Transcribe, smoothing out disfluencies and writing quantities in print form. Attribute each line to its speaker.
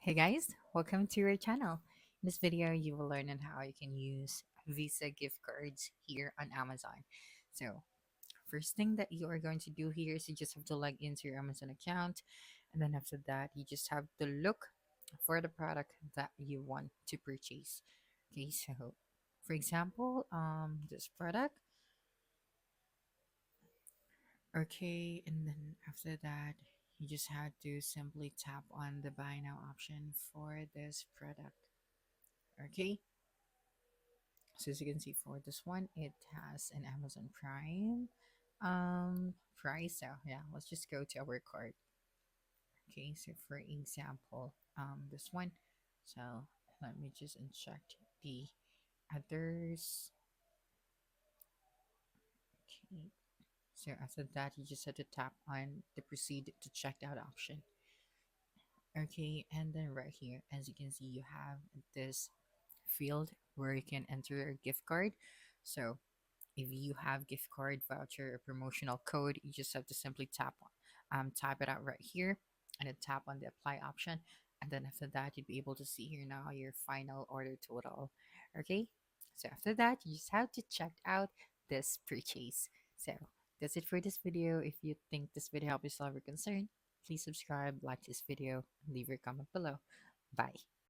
Speaker 1: Hey guys, welcome to our channel. In this video, you will learn on how you can use Visa gift cards here on Amazon. So, first thing that you are going to do here is you just have to log into your Amazon account, and then after that, you just have to look for the product that you want to purchase. Okay, so for example, this product. Okay, and then after that, you just have to simply tap on the buy now option for this product. Okay, so as you can see for this one, it has an Amazon Prime price. So yeah, let's just go to our card. Okay, so for example, this one. So let me just inject the others. Okay, so after that, you just have to tap on the proceed to checked out option. Okay, and then right here, as you can see, you have this field where you can enter your gift card. So if you have gift card voucher or promotional code, you just have to simply type it out right here, and then tap on the apply option, and then after that you'd be able to see here now your final order total. Okay, so after that you just have to check out this purchase. So that's it for this video. If you think this video helped you solve your concern, please subscribe, like this video, and leave your comment below. Bye.